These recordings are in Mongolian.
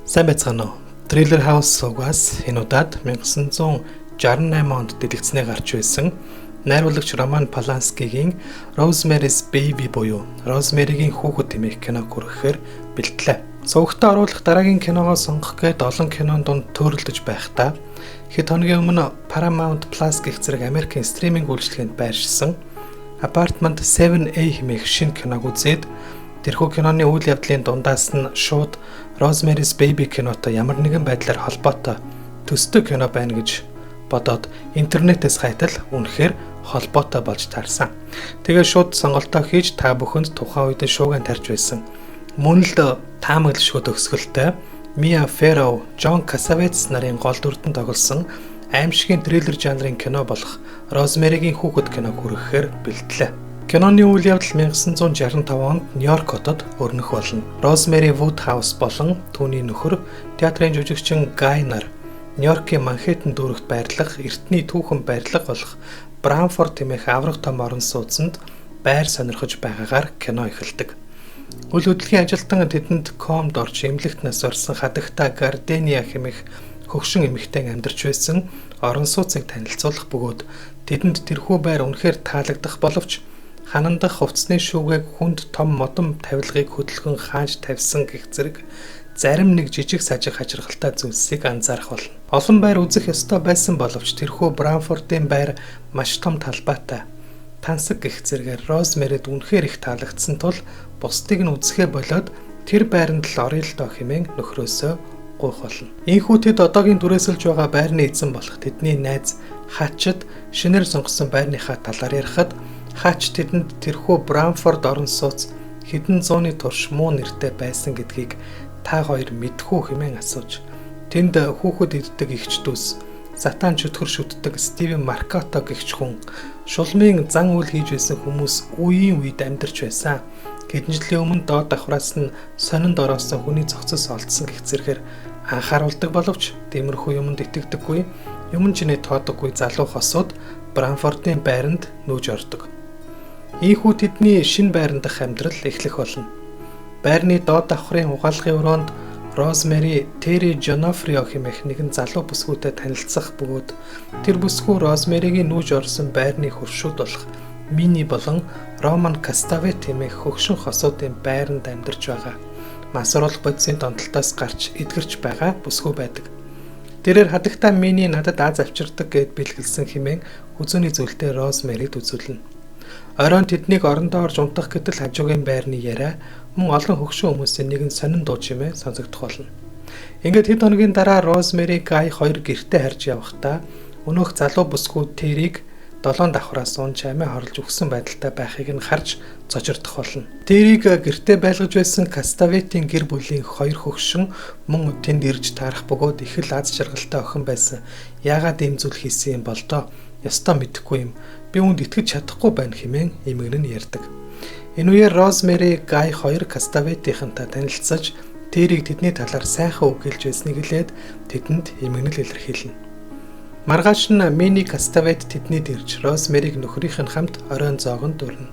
Сайн байцгаана уу? Thriller House суугаас энэ удаад 1968 онд дэлгэцнээ гарч байсан найруулагч Роман Поланскигийн Rosemary's Baby буюу Розмэригийн хүүхэд хэмээх киног хүрэхээр бэлтлээ. Сувагтаа оруулах дараагийн киногоо сонгох гээд олон кинон донд төөрөлдөж байхдаа хэд хоногийн өмнө Paramount Plus гэх зэрэг Америкийн стриминг үйлчилгээнд байршсан Apartment 7A хэмээх шинэ киног үзээд тэрхүү киноны үйл явдлын дундаас нь шууд Rosemary's Baby кинотой ямар нэгэн байдлаар холбоотой төстэй кино байна гэж бодоод интернетээс хайтал үнэхээр холбоотой болж таарсан. Тэгээ шууд сонголтоо хийж та бүхэнд тухайн үед шууган тарж байсан. Мөн л таамаглашгүй төгсгөлтэй Mia Farrow, John Cassavetes нарын гол дүрдэн тоглосон аимшигын триллер жанрын кино болох Розмэригийн хүүхэд киног хүрэхээр бэлтлээ. Киноны үйл явдал 1965 онд Нью-Йорк хотод өрнөх болно. Розмэри Вудхаус болон түүний нөхөр театрын жүжигчин Гай нар Нью-Йоркийн Манхэттен дүүрэгт байрлах эртний түүхэн байрлал болох Брамфорд хэмээх авраг том орон сууцнд байр сонирхож байгаагаар кино эхэлдэг. Үйл хөдлөлийн ажилтан тэдэнд комд орж эмнэлэгт нас орсон хадагта Гардения хэмээх хөгшин эмэгтэй амьдарч байсан орон сууцыг танилцуулах бөгөөд тэдэнд тэрхүү байр үнэхээр таалагдах боловч ханандах хувцсны шүүгээг хүнд том модон тавилгыг хөдөлгөн хааж тавьсан гэх зэрэг зарим нэг жижиг сажиг хачиргалтай зүйлсийг анзаарах болно. Олон байр үзэх ёстой байсан боловч тэрхүү Брамфордын байр маш том талбайтай. Тансаг гэх зэрэгээр Розмэрид үнэхээр их таалагдсан тул бусдыг нь үзэхээ болоод тэр байранд л орё л доо хэмээн нөхрөөсөө гуйх болно. Ийхүү тэд одоогийн дүрээсэлж байгаа байрны эзэн болох тэдний найз Хачид шинээр сонгосон байрныхаа талаар ярихад Хач тэдэнд тэрхүү Брамфорд орон сууц хэдэн зууны турш муу нэртэй байсан гэдгийг та хоёр мэдхүү хэмээн асууж тэнд хүүхэд иддэг эгч дүүс сатан чөтгөр шүтдэг Стивен Маркото гэгч хүн шулмын зан үйл хийж байсан хүмүүс үеийн үед амьдарч байсан. Хэдэн жилийн өмнө доод давхраас нь сонинд ороосон хүний зохицос олдсон гэх зэрэгээр анхааруулдаг боловч тиймэрхүү юмд итгэдэггүй юм чиний тоодоггүй залуу хосууд Брамфордын байранд нүүж ордог. Ийхүү тэдний шинэ байран дахь амьдрал эхлэх болно. Байрны доод давхрын угаалгын өрөөнд Розмэри Терри Жонофрио хэмээх нэгэн залуу бүсгүйтэй танилцах бөгөөд тэр бүсгүй Розмэригийн нүүж орсон байрны хөршүүд болох Мини болон Роман Каставет хэмээх хөгшин хосуудын байранд амьдарч байгаа. Масруулах бодисын донтолтоос гарч эдгэрч байгаа бүсгүй байдаг. Тэрээр хадагта Мини надад аз авчирдаг гэд бэлгэлсэн хэмээн хүзүүний зүйлтэй Розмэрид үзүүлнэ. Оройн тэднийг орондоо орж унтах гэтэл хажуугийн байрны яриа мөн олон хөгшин хүмүүсийн нэгэн сонин дуу чимээ сонсогдох болно. Ингээд хэд хоногийн дараа Розмэри Гай хоёр гэртээ харж явахдаа өнөөх залуу бүсгүй Терриг 7 давхраас унж амиа хорлож өгсөн байдалтай байхыг нь харж зочирдох болно. Терриг гэртээ байлгаж байсан Каставетийн гэр бүлийн хоёр хөгшин мөн тэнд ирж таарах бөгөөд их л аз жаргалтай охин байсан. Яагаад ийм зүйл хийсэн юм бол доо? Ястаа мэдэхгүй юм. Би үүнд итгэж чадахгүй байна хэмээн эмгэн нь ярьдаг. Энэ үеэр Розмэри Гай хоёр Каставетийнхантай танилцсаж Терриг тэдний талаар сайхан үг хэлж байсныг хэлээд тэдэнд эмгэнэл илэрхийлнэ. Маргааш нь Мини Каставет тэднийд ирж Розмэриг нөхрийнх нь хамт оройн зоогонд дүүрнэ.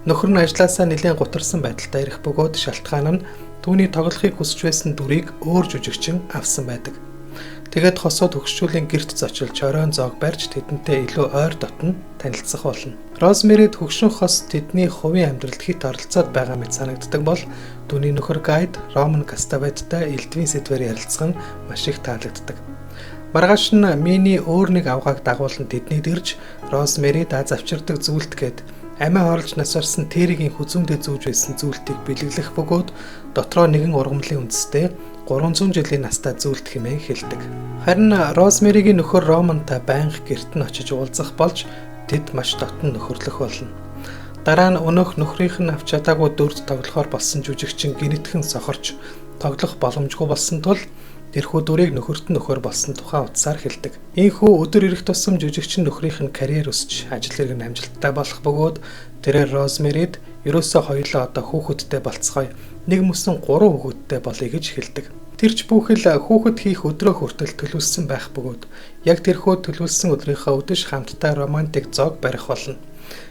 Нөхөр нь ажлаасаа нэлээд гутарсан байдалтай ирэх бөгөөд шалтгаан нь түүний тоглохыг хүсэж байсан дүрийг өөр жүжигчин авсан байдаг. Тэгээд хосууд хөгшчүүлийн гэрт зочилж оройн зоог барьж тэдэнтэй илүү ойр дотн танилцсах болно. Розмэрид хөгшин хос тэдний хувийн амьдралд хит оролцоод байгаа мэт санагддаг бол түүний нөхөр Гайд Роман Каставеттай элдвийн сэдвээр ярилцах нь маш их таалагддаг. Маргааш нь Мини өөр нэг авгааг дагуулan тэднийд ирж Розмэрид аз авчирдаг зүйлт гээд амиа хорлож нас орсон Терригийн хүзүүндээ зүүж байсан зүйлтийг бэлэглэх бөгөөд дотроо нэгэн ургамлын үндэстэй 300 жилийн настай зүйлт хэмээн хэлдэг. Харин Розмэригийн нөхөр Романтай байнга гэрт нь очиж уулзах болж тэд маш дотн нөхөрлөх болно. Дараа нь өнөөх нөхрийнх нь авч чадаагүй дүрд тоглохоор болсон жүжигчин гинэтхэн сохорч тоглох боломжгүй болсон тул тэрхүү дүрийг нөхөрт нь нөхөр болсон тухайн утсаар хэлдэг. Ийхүү өдөр ирэх тусам жүжигчин нөхрийнх нь карьер өсч ажил хэрэг нь амжилттай болох бөгөөд тэрээр Розмэрид ерөөсөө хоёулаа одоо хүүхэдтэй болцгоё. Нэг мөсөн 3 хүүхэдтэй болъё гэж хэлдэг. Тэрч бүхэл хүүхэд хийх өдрөө хүртэл төлөвлөсөн байх бөгөөд яг тэрхүү төлөвлөсөн өдрийнхөө өдөш хамтдаа романтик зоог барих болно.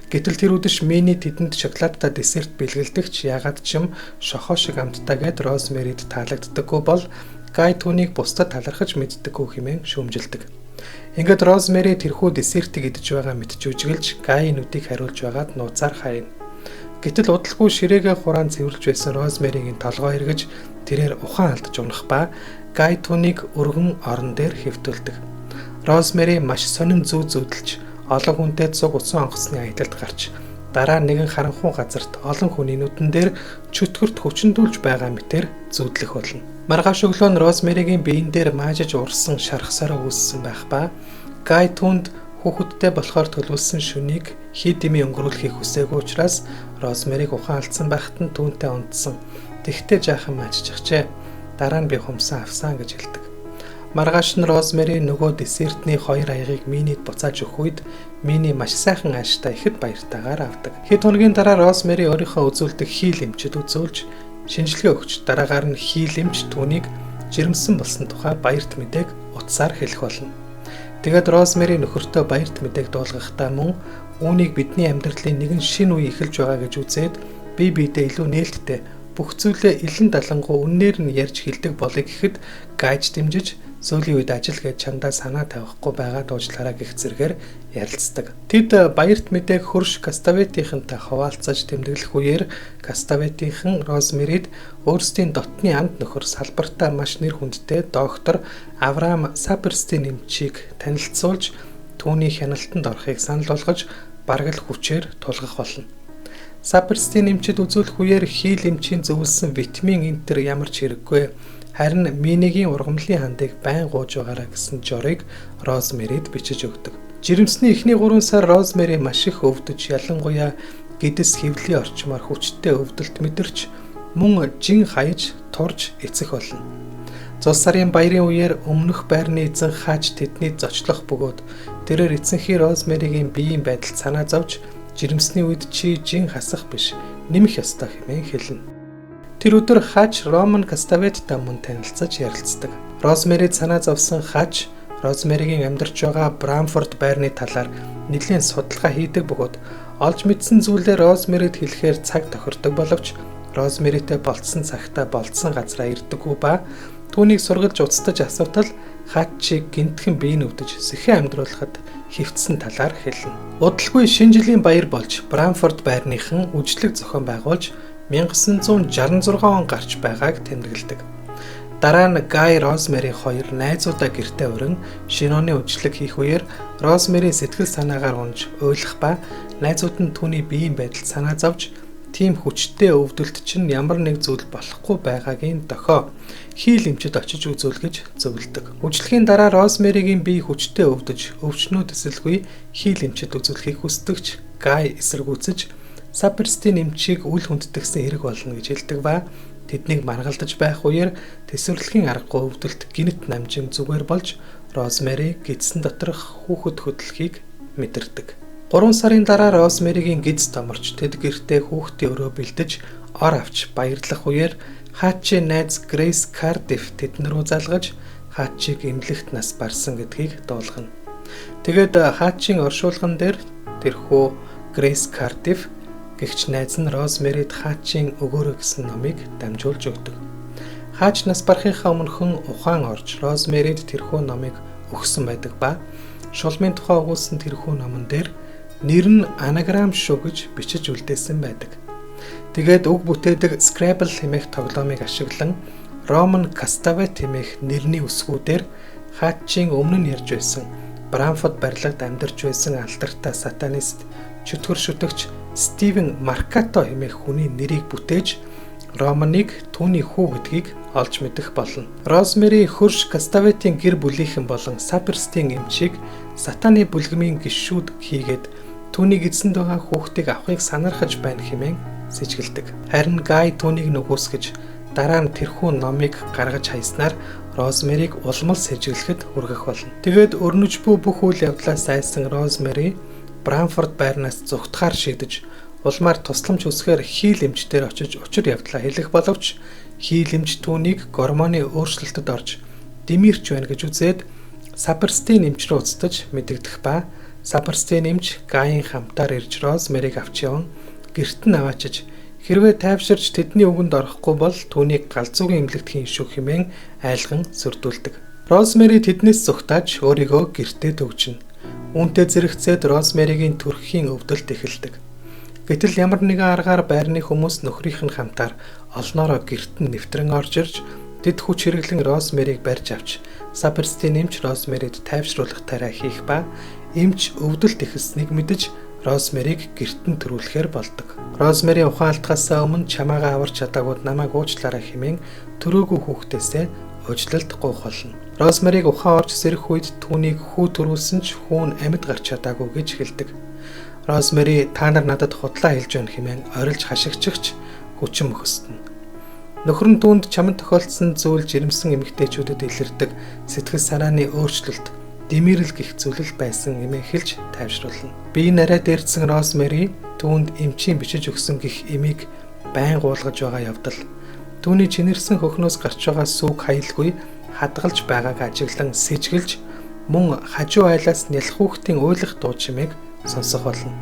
Гэтэл тэр үдэш Мини тэдэнд шоколадтай десерт бэлгэлдэгч ягаад ч юм шохоо шиг амттай гэд Розмэрид таалагддаггүй бол Гай түүнийг бусдад талархаж мэддэггүй хэмээн шүүмжилдэг. Ингээд Розмэри тэрхүү десертийг идэж байгаа мэдчүүжгэлж Гай нүдийг хариулж байгаад нууцаар хайна. Гэтэл удалгүй ширээгээ хураан цэвэрлж байсан Розмэригийн толгой эргэж тэрээр ухаан алдаж унах ба Гай түүнийг өргөн орон дээр хэвтүүлдэг. Розмэри маш сонин зүү зүүдэлж олон хүнтэй цуг усан онгоцны аялалд гарч дараа нэгэн харанхуй газарт олон хүний нүдэн дээр чөтгөрт хүчндүүлж байгаа мэтэр зүүдлэх болно. Маргааш өглөө нь Розмэригийн биеийн дээр маажиж урсан шархсараа үүссэн байх ба Гай түүнд хүүхэдтэй болохоор төлөвлөсөн шөнийг хий дэмий өнгөрүүлэхийг хүсээгүй учраас Розмэриг ухаан алдсан байхад нь түүнтэй унтсан. Тэгтээ жаахан маажчихжээ. Дараа нь би хумсаа авсан гэж хэлдэг. Маргааш нь Розмэри нөгөө десертний 2 аягийг Минид буцааж өгөх үед Мини маш сайхан ааштай ихэд баяртайгаар авдаг. Хэд хоногийн дараа Розмэри өөрийнхөө үзүүлдэг хийл эмчэд үзүүлж шинжилгээ өгч дараагаар нь хийл эмч түүнийг жирэмсэн болсон тухай баярт мэдээг утсаар хэлэх болно. Тэгээд Розмэри нөхөртөө баярт мэдээг дуулгахдаа мөн үүнийг бидний амьдралын нэгэн шинэ үе эхэлж байгаа гэж үзээд бие биедээ илүү нээлттэй бүх зүйлээ илэн далангуу үннээр нь ярьж хэлдэг болыг гэхэд Гайж дэмжиж сүүлийн үед ажил гэж чамдаа санаа тавихгүй байгаа дуучлаараа гэх зэргээр ярилцдаг. Тэд баярт мэдээг хөрш Каставетийнхэнтэй хуваалцаж тэмдэглэх үеэр Каставетийнхэн Розмэрид өөрсдийн дотны амт нөхөр салбартаа маш нэр хүндтэй доктор Авраам Саперстийн эмчийг танилцуулж түүний хяналтанд орохыг санал болгож бараг л хүчээр тулгах болно. Саперстийн эмчид үзүүлэх үеэр хийл эмчийн зөвлөсөн витамин энтер ямар ч хэрэггүй. Харин Минигийн ургамлын хандыг байн гууж байгаараа гэсэн жорыг Розмэрид бичиж өгдөг. Жирэмсний эхний 3 сар Розмэри маш их өвдөж, ялангуяа гэдэс хэвлэлийн орчмоор хүчтэй өвдөлт мэдэрч мөн жин хаяж, турж эцэх болно. Цус сарын баярын үеэр өмнөх байрны эзэн хааж тэдний зочлох бөгөөд тэрээр эцэнхий Розмэригийн биеийн байдалд санаа зовж жирэмсний үед чи жин хасах биш, нэмэх ёстой хэмээн хэлнэ. Тэр өдөр хааж Роман Каставеттай мөн танилцаж ярилцдаг. Розмэрид санаа зовсон хааж Розмэригийн амьдарч байгаа Брамфорд байрны талаар нэлийн судалгаа хийдэг бөгөөд олж мэдсэн зүйлээ Розмэрид хэлэхээр цаг тохирдог боловч Розмэритэй болцсон цагтаа болцсон газараа ирдэггүй ба түүнийг сургалж уцтаж асуутал хаачийг гинтхэн бие нүвдэж сэхэн амьдруулахад хөвтсөн талаар хэлнэ. Удалгүй шинэ жилийн баяр болж Брамфорд байрныхан үжлэг зохион байгуулж 1966 он гарч байгааг тэмдэглэдэг. Дараа нь Гай Розмэри хоёр найзуудаа гэртээ өрн шинэ оны үжлэг хийх үеэр Розмэри сэтгэл санаагаар унж уйлах ба найзууд нь түүний биеийн байдалд санаа зовж тийм хүчтэй өвдөлт чинь ямар нэг зүйл болохгүй байгаагийн дохио хийл эмчэд очиж үзүүлгэж зөвлөдөг. Үжлэгийн дараа Розмэригийн бие хүчтэй өвдөж өвчнүүд эсэлгүй хийл эмчэд үзүүлэхийг хүсдэгч Гай эсэргүүцэж Саперстийн эмчийг үл хүндэтгсэн хэрэг болно гэж хэлдэг ба тэднийг маргалдаж байх үеэр тэсвэрлэхийн аргагүй өвдөлт гинт намжин зүгээр болж Розмэри гидсэн доторх хүүхэд хөдлөхийг мэдэрдэг. 3 сарын дараа Розмэригийн гидс томорч тэд гэртээ хүүхдийн өрөө бэлдэж ор авч баярлах үеэр хаачийн найз Грейс Кардиф тэднэр рүү залгаж хаачийг эмнэлэгт нас барсан гэдгийг дуулгана. Тэгээд хаачийн оршуулган дээр тэрхүү Грейс Кардиф гэгч найз нь Розмэрид хаачийн өгөөрөө гэсэн номыг дамжуулж өгдөг. Хаач нас барахынхаа өмнөхөн ухаан орж Розмэрид тэрхүү номыг өгсөн байдаг ба шулмын тухай өгүүлсэн тэрхүү номон дээр нэр нь анаграм шүү гэж бичиж үлдээсэн байдаг. Тэгээд үг бүтээдэг Scrabble хэмээх тоглоомыг ашиглан Роман Каставет хэмээх нэрний үсгүүдээр хаачийн өмнө нь ярьж байсан Брамфорд барилгад амьдарч байсан алдартай сатанист чөтгөр шүтэгч Стивен Маркато хэмээх хүний нэрийг бүтээж Романыг түүний хүү гэдгийг олж мэдэх болно. Розмэри хөрш Каставетийн гэр бүлийнхэн болон Саперстийн эмчийг сатаны бүлгэмийн гишүүд хийгээд түүнийг эзэнд байгаа хүүхдийг авахыг санаархаж байна хэмээн сэжгэлдэг. Харин Гай түүнийг нүгүсгэж дараа нь тэрхүү номыг гаргаж хайснаар Розмэрийг улмал сэжиглэхэд хүргэх болно. Тэгээд өрнөж буй бүх үйл явдлаас айсан Розмэри Брамфорд байрнаас зүгтгаар шийдэж улмаар тусламж хүсгээр хийл эмчдэр очиж учир явдлаа хэлэх боловч хийл эмч түүнийг гормоны өөрчлөлтөд орж дэмэрч байна гэж үзээд Саперстийн эмч рүү уцтаж мэдэгдэх ба Саперстийн эмч Гайын хамтаар ирж Розмэрийг авч яван гэрт нь аваачиж Хэрвээ тайвширч тэдний үгэнд орохгүй бол түүнийг галзуугийн эмнэлэгт хийн шүү хэмээн айлган сүрдүүлдэг. Розмэри тэднээс зүгтааж өөрийгөө гэртээ төгжинэ. Үүнтэй зэрэгцээд Розмэригийн төрхийн өвдөлт эхэлдэг. Гэтэл ямар нэгэн аргаар байрны хүмүүс нөхрийнх нь хамтаар олноороо гэрт нь нэвтрэн орж ирж тэд хүч хэрэглэн Розмэрийг барьж авч Саберстийн эмч Розмэрид тайвшруулах тариа хийх ба эмч өвдөлт эхэлснийг мэдэж Розмэрийг гэрт нь төрүүлэхээр болдог. Розмэри ухаан алдахаасаа өмнө чамаагаа аварч чадаагууд намайг уучлаарай хэмээн төрөөгүй хүүхдээсээ уучлалт гуйх болно. Розмэрийг ухаан орж сэрэх үед түүнийг хүү төрүүлсэн ч хүүн амьд гарч чадаагүй гэж хэлдэг. Розмэри та нар надад худлаа хэлж байна хэмээн орилж хашигчигч хүчин мөхөстнө. Нөхөр нь түүнд чамд тохиолдсон зүйл жирэмсэн эмэгтэйчүүдэд илэрдэг сэтгэл санааны өөрчлөлт, дэмэрэл гих зүйлэл байсан эмээ хэлж тайвшруулна. Би нараа дээрдсэн Розмэри түүнд эмчийн бичиж өгсөн гих эмийг байн гуулгаж байгаа явдал. Түүний чинэрсэн хөхнөөс гарч байгаа сүг хаялгүй хадгалж байгааг ажиглан сэжгэлж мөн хажуу айлаас нялх хүүхдийн уйлах дуу чимээг сонсох болно.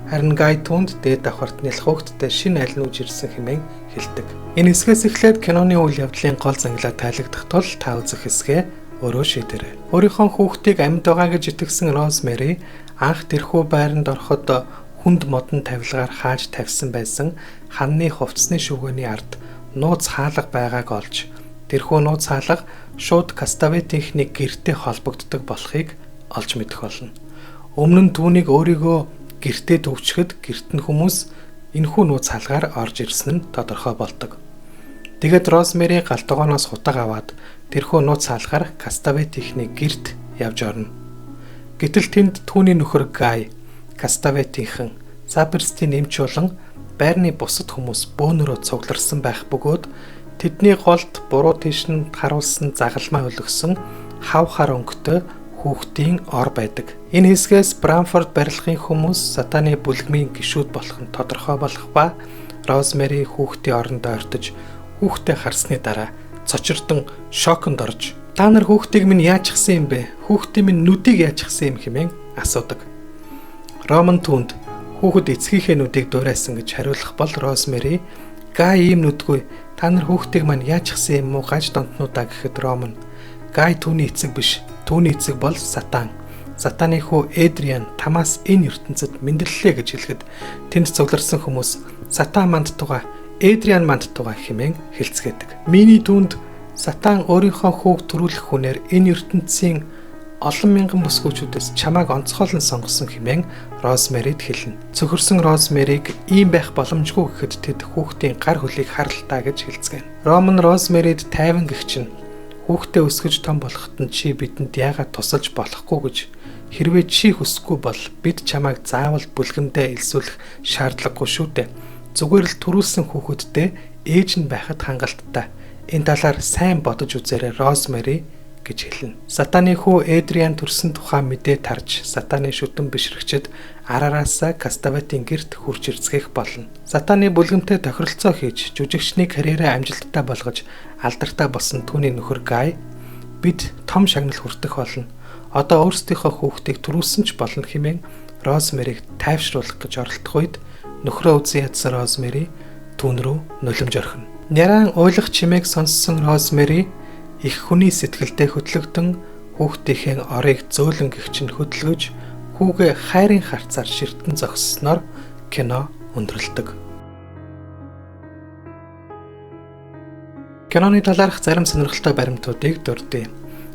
Харин Гай түүнд дээд давхарт нялх хүүхдтэй шинэ аль нүүж ирсэн хэмээн хэлдэг. Энэ хэсгээс эхлээд киноны үйл явдлын гол зангилаа тайлагдах тул та үзэх хэсгээ өөрөө шийдээрэй. Өөрийнхөө хүүхдийг амьд байгаа гэж итгэсэн Розмэри анх тэрхүү байранд ороход хүнд модон тавилгаар хааж тавьсан байсан ханны хувцсны шүгэний ард нууц хаалга байгааг олж тэрхүү нууц хаалга шууд Каставетийнхний гэртэй холбогддог болохыг олж мэдэх болно. Өмнө нь түүнийг өөрийгөө гэртээ төвчгöd гэрт нь хүмүүс энэхүү нууц хаалгаар орж ирсэн нь тодорхой болдог. Тэгээд Розмэри галтгооноос хутаг аваад тэрхүү нууц хаалгаар Каставетийнхний гэрт явж орно. Гэтэл тэнд түүний нөхөр Гай, Каставетийнхэн, Саберстийн эмч болон байрны бусад хүмүүс бөөнөрөө цугларсан байх бөгөөд тэдний голд буруу тийш нь харуулсан загалмай өлгсөн хав хар өнгөтэй хүүхдийн ор байдаг. Энэ хэсгээс Брамфорд барилгын хүмүүс сатаны бүлгмийн гишүүд болох нь тодорхой болох ба Розмэри хүүхдийн оронд ойртож хүүхдээ харсны дараа цочирдон шоконд орж та нар хүүхдийг минь яачихсан юм бэ? Хүүхдийн минь нүдийг яачихсан юм хэмээн асуудаг. Роман түнд хүүхэд эцгийнхээ нүдийг дуурайсан гэж хариулах бол Розмэри Гай ийм нүдгүй та нар хүүхдийг маань яачихсан юм уу гаж донтнуудаа гэхэд Роман Гай түүний эцэг биш. Түүний эцэг бол Сатан. Сатаны хүү Эдриан тамаас энэ ертөнцид мэндэллээ гэж хэлэхэд тэнд цугларсан хүмүүс Сатан манд тугаа, Эдриан манд тугаа хэмээн хэлцгээдэг. Миний түнд Сатан өөрийнхөө хүүг төрүүлэх хүнээр энэ ертөнцийн олон мянган бүсгүүчүүдээс чамааг онцгойлон сонгосон хэмээн Розмэрид хэлнэ. Цөхөрсөн Розмэрийг ийм байх боломжгүй гэхэд тэд хүүхдийн гар хөлийг харалтаа гэж хэлцгээв. Роман Розмэрид тайван гихчин хүүхдээ өсгөж том болоход нь чи бидэнд яагаад тусалж болохгүй гэж хэрвээ чи хүсэхгүй бол бид чамайг заавал бүлгэмдээ элсүүлэх шаардлагагүй шүү дээ. Зүгээр л төрүүлсэн хүүхэдтэй ээж нь байхад хангалттай. Энэ талаар сайн бодож үзээрэй Розмэри гэж хэлнэ. Сатаны хүү Эдриан төрсөн тухай мэдээ тарж Сатаны шүтэн бишрэгчэд араараасаа Каставетийн гэрт хурж ирцгэх болно. Сатаны бүлгэмтэй тохиролцоо хийж жүжигчний карьераа амжилттай болгож алдартай болсон түүний нөхөр Гай бид том шагнал хүртэх болно. Одоо өөрсдийнхөө хүүхдийг төрүүлсэн ч болно хэмээн Розмэрийг тайвшруулах гэж оролдох үед нөхрөө үзэн ядсан Розмэри түүн рүү нулимж орхино. Няран уйлах чимээг сонссон Розмэри их хүний сэтгэлдээ хөтлөгдөн хүүхдийнхээ орыг зөөлөн гихчин хөдөлгөж хүүгээ хайрын харцаар ширтэн зогссноор кино өндөрлөдөг. Киноны талаарх зарим сонирхолтой баримтуудыг дурдъя.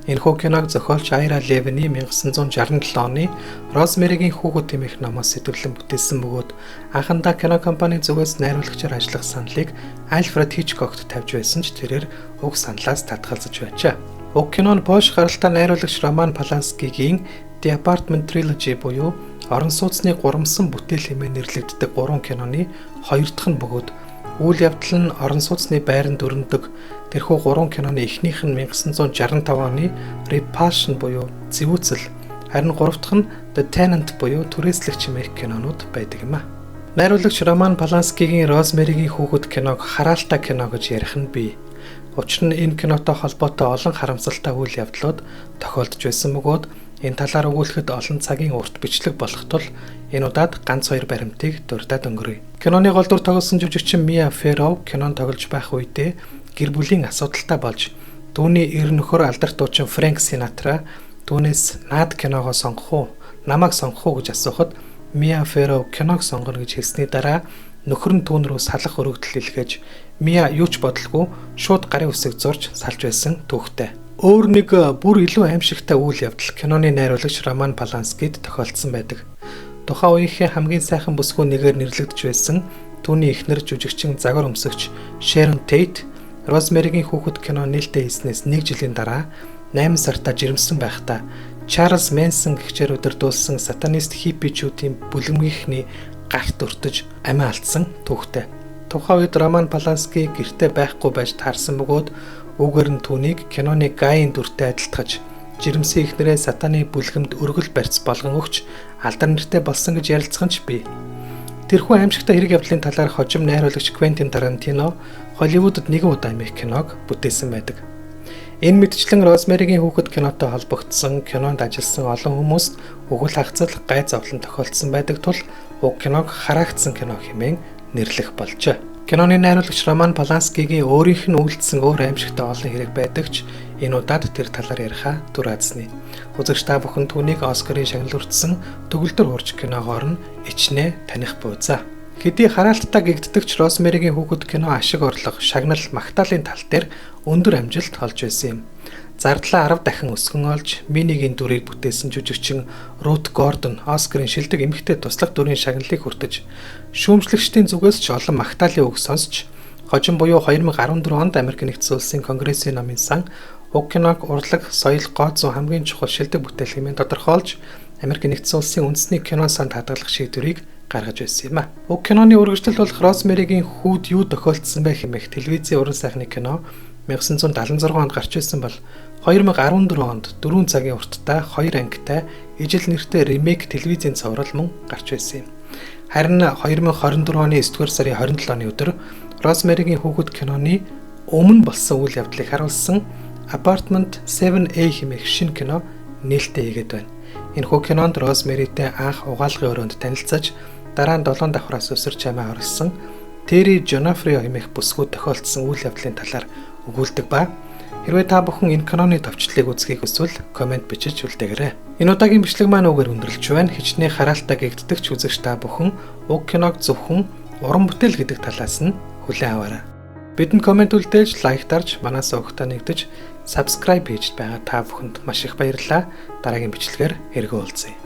Энэхүү киног зохиолч Айра Левини 1967 оны Розмэригийн хүүхэд хэмээх номоос сэтгүүлэн бүтээсэн бөгөөд анхандаа кино компани зүгээс найруулагчаар ажиллах саналыг Альфред Хичкокт тавьж байсан ч тэрээр уг саналаас татгалзаж байжээ. Уг кино нь Польш гаралтай найруулагч Роман Поланскигийн The Apartment Trilogy буюу орон сууцны гурамсан бүтээл хэмээн нэрлэгддэг 3 киноны хоёр дахь нь бөгөөд үйл явдал нь орон сууцны байранд өрнөдөг. Тэрхүү 3 киноны эхнийх нь 1965 оны Repulsion буюу зэвүүцэл, харин 3 дахь нь The Tenant буюу түрээслэгч хэмээх кинонууд байдаг юм а. Найруулагч Роман Поланскигийн Розмэригийн хүүхэд киног хараалтай кино гэж ярих нь бий. Учир нь энэ кинотой холбоотой олон харамсалтай үйл явдлууд тохиолдож байсан бөгөөд Энэ талаар өгүүлэхэд олон цагийн урт бичлэг болох тул энэ удаад ганц 2 баримтыг дурдаад өнгөрөе. Киноны гол дүр тоглосон жүжигчин Миа Ферроу кинон тоглож байх үедээ гэр бүлийн асуудалтай болж түүний эр нөхөр алдарт дуучин Фрэнк Синатра түүнээс наад киногоо сонгох уу, намайг сонгох уу гэж асуухад Миа Ферроу киног сонгоно гэж хэлсний дараа нөхөр нь түүн рүү салах өргөдөл илгээж Миа юу ч бодлого шууд гарын үсэг зурж салж байсан түүхтэй. Өөр нэг бүр илүү аимшигтай үйл явдал киноны найруулагч Роман Поланскид тохиолдсон байдаг. Тухайн үеийнхээ хамгийн сайхан бүсгүй нэгээр нэрлэгдэж байсан түүний эхнэр жүжигчин загвар өмсөгч Шэрон Тейт Розмеригийн хүүхэд кино нээлттэй хийснээс 1 жилийн дараа 8 сартаа жирэмсэн байхдаа Чарлз Мэнсон гэгчээр удирдуулсан сатанист хиппичүүдийн бүлэмгийнхний гарт өртөж амиа алдсан түүхтэй. Тухайн үед Роман Полански гэртээ байхгүй байж таарсан бөгөөд үүгээр нь түүнийг киноны Гаин дүртэй адилтгаж жирэмсэн эхнэрээ сатаны бүлгэмд өргөл барьц болгон өгч алдар нэртэй болсон гэж ярилцсан ч бий. Тэрхүү аимшигтай хэрэг явдлын талаар хожим найруулагч Квентин Тарантино Холливуудад 1 удаа нэмэх киног бүтээсэн байдаг. Энэ мэдчлэн Розмеригийн хүүхэд кинотой холбогдсон кинонд ажилласан олон хүмүүст өгүүл хагцал гай зовлон тохиолдсон байдаг тул уг киног хараагдсан кино хэмээн нэрлэх болжээ. Киноны найруулагч Роман Поланскигийн өөрийнх нь үйлдэлсэн өөр аимшигтай олон хэрэг байдаг ч энэ удаад тэр талаар ярихаа дүр азны. Үзэгч та бүхэн түүнийг Оскарын шагнал хүртсэн төгөлдөр хурж киногоор нь ичнээ таних буйзаа. Хэдий хараалттай гэгддэгч Розмеригийн хүүхэд кино ашиг орлого, шагнал, магтаалын тал дээр өндөр амжилт олж байсан юм. Зардлаа 10 дахин өсгөн олж Минигийн дүрийг бүтээсэн жүжигчин Рут Гордон Оскарын шилдэг эмэгтэй туслах дүрийн шагналыг хүртэж, шүүмжлэгчдийн зүгээс ч олон магтаалын үг сонсч, хожим буюу 2014 онд Америк нэгдсэн улсын Конгрессийн номын сан уг киног урлаг, соёл, гоо зүйн хамгийн чухал шилдэг бүтээл хэмээн тодорхойлж, Америк нэгдсэн улсын үндэсний кино санд хадгалах шийдвэрийг гаргаж байсан юм а. Уг киноны үргэлжлэл болох Розмеригийн хүүд юу тохиолдсон бэ хэмээх телевизийн уран сайхны кино 1976 онд гарч ирсэн бол 2014 онд 4 цагийн урттай 2 ангитай ижил нэртэй ремейк телевизийн цоврал мөн гарч байсан юм. Харин 2024 оны 9-р сарын 27 оны өдөр Розмеригийн хүүхэд киноны өмнө болсон үйл явдлыг харуулсан Apartment 7A хэмээх шинэ кино нээлттэй хийгээд байна. Энэхүү кинонд Розмеритэй анх угаалгын өрөөнд танилцаж дараа нь 7 давхраас өсөрч амиа орсон Терри Жонафрио хэмээх бүсгүй тохиолдсон үйл явдлын талаар өгүүлдэг ба хэрвээ та бүхэн энэ киноны товчлыг үзхийг хүсвэл комент бичиж үлдээгээрэй. Энэ удаагийн бичлэг маань үгээр өндөрлөж байна. Хичнээн хараалттай гэгддэгч үзэгч та бүхэн уг киног зөвхөн уран бүтээл гэдэг талаас нь хүлээн аваарай. Бидэнд комент үлдээж, лайк дарж, манаас өгтөө нэгдэж, subscribe хийж байгаа та бүхэнд маш их баярлалаа. Дараагийн бичлэгээр эргэн уулзъя.